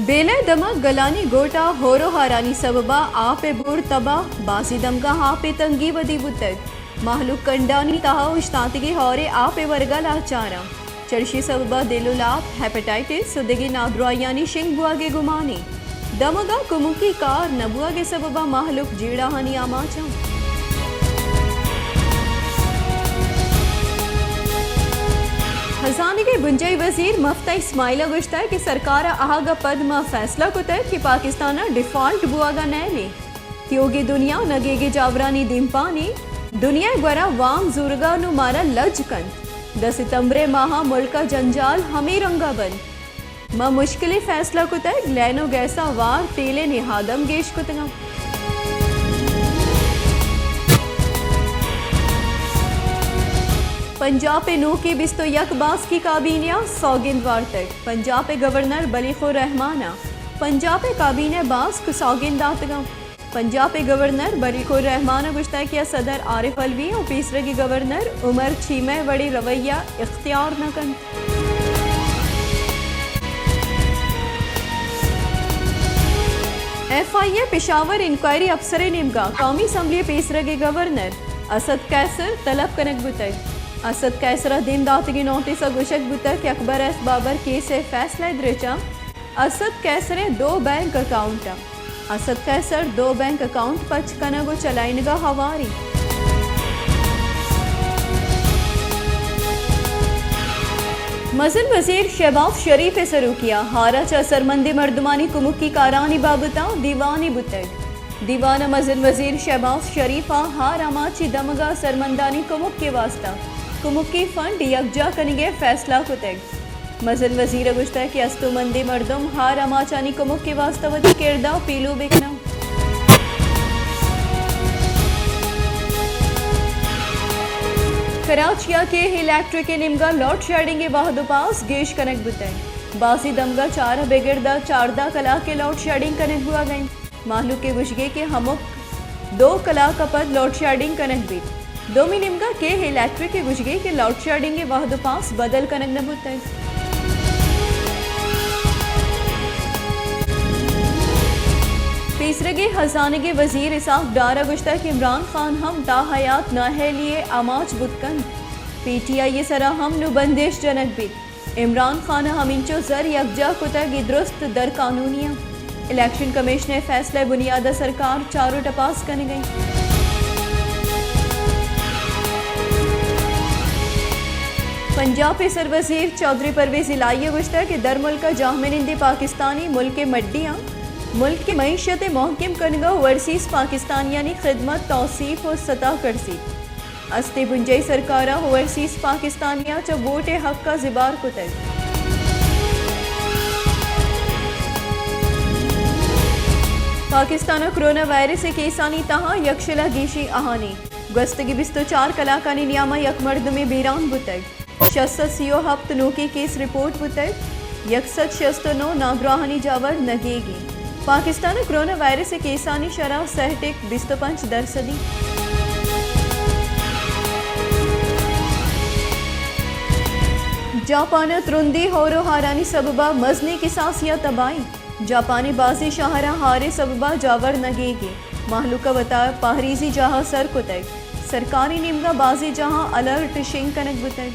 बेले दमक गलानी गोटा होरो हारानी सबबा आपे बुर तबा बासी दमका हापे तंगी बदी बुतक माहलुक कंडानी तहा उश्तातिगे हौरे आपे वर्गल आचारा चर्शी सबबा दिलुलाप हेपेटाइटिस सुदगी नाद्रुआयानी शिंग बुआगे गुमानी दमगा कुमुकी कार नबुआगे सबबा माहलुक जीड़ा हानी आमाचा खजाने के बुंजई वजीर मफ्ता इस्माइला गुश्ता है कि सरकार आहागा पद में फैसला को तय कि पाकिस्तान डिफॉल्ट बुआगा नैले त्योगी दुनिया नगेगे जावरानी दिमपानी दुनिया ग्वरा वाम जुर्गा नु मारा लजकन 10 सितंबरे माहा मुल्का जंजाल हमें रंगा बंद मां मुश्किल फैसला को तय ग्लैनो गैसा वार तेले निहादम गेश कुतगा पंजाब पे नू की बिस्तो यकबास की काबीनिया सौगिंदवार तक पंजाब पे गवर्नर बलीखुर रहमाना पंजाब पे काबीने बास को सौगिंदातगा पंजाब पे गवर्नर बलीखुर रहमाना गुश्ता किया सदर आरिफ अलवी और तीसरे की गवर्नर उमर छीमे बड़ी रवैया इख्तियार न कन FIA पेशावर इंक्वायरी अफसर निमगा कौमी असम्बली तीसरे के गवर्नर असद कैसर तलब कनक बुतक असद कैसरा दिन दातगी नोटिस गुशक बुतक अकबर एस बाबर केस फैसला द्रिचा असद कैसरे 2 bank account Asad Qaisar 2 bank account पच कनगो चलाइनगा हवारी मजन वजीर शहबाज शरीफ सरू किया हारा च सरमंदी मर्दमानी कुमुकी कारानी बाबता दीवानी बुतक दीवाना मजन वजीर शहबाज शरीफा हार अमाची दमगा सरमंदानी कुमुक के वास्ता कुमुकी फंड यकजा कनिगे फैसला कुतग मजन वजीर गुश्ता की अस्तुमंदी मर्दम हार अमाचानी कुमुक के वास्तवती किरदा पीलू बिकना कराचिया के इलेक्ट्रिक निमगा लोड शेडिंग वाहद पास गेश कनक बुतग बासी दमगा 4 बेगिरदा 4 कला के लोड शेडिंग कनक हुआ गई माहलू के गुशगे के हमुक 2 कला का पद लोड शेडिंग कनक भी 2 निमगा के इलेक्ट्रिक के गुजगे के लोड शेडिंग के वाहद पास बदल कनक न बुतग तीसरे के खजाने के वजीर इसाफ डारा गुश्ता कि इमरान खान हम ताहयात न है लिए अमाच बुतकन PTI सरा हम नु बंदिश जनक भी इमरान खान हमिंचो जर यकजा कुतग दुरुस्त दर कानूनिया इलेक्शन कमीशन फैसला बुनियादा सरकार चारों टपास कर गई पंजाब के सरवजीर चौधरी परवेज इलाही गुश्ता के दर मुल्क जाहमिनंदी पाकिस्तानी मुल्क के मड्डियाँ मुल्क की मईशत महकम कनगा ओवरसीज पाकिस्तानियानी खिदमत तौसीफ और सतह करसी अस्ते बुंजई सरकारा ओवरसीज पाकिस्तानिया च वोट हक का जिबार कुतग पाकिस्तान कोरोना वायरस केसानी तहा यक्षला गीशी आहानी गस्तगी बिस्तो 4 कलाकानी नियामा यकमर्द में बीरान बुतग शस्त सीओ हफ्त नोकी केस रिपोर्ट बुतग यकसत शस्त नो नागराहानी जावर नगेगी पाकिस्तान कोरोना वायरस केसानी शराह सहटिक 25%। जापान त्रुंदी होरो हारानी सबबा मजनी की सासिया तबाही जापानी बाजी शाहरा हारे सबबा जावर नगेगी माहलूका बता पहरीजी जहाँ सर कुतग सरकारी निमगा बाजी जहाँ अलर्ट शिंग कनक बुतग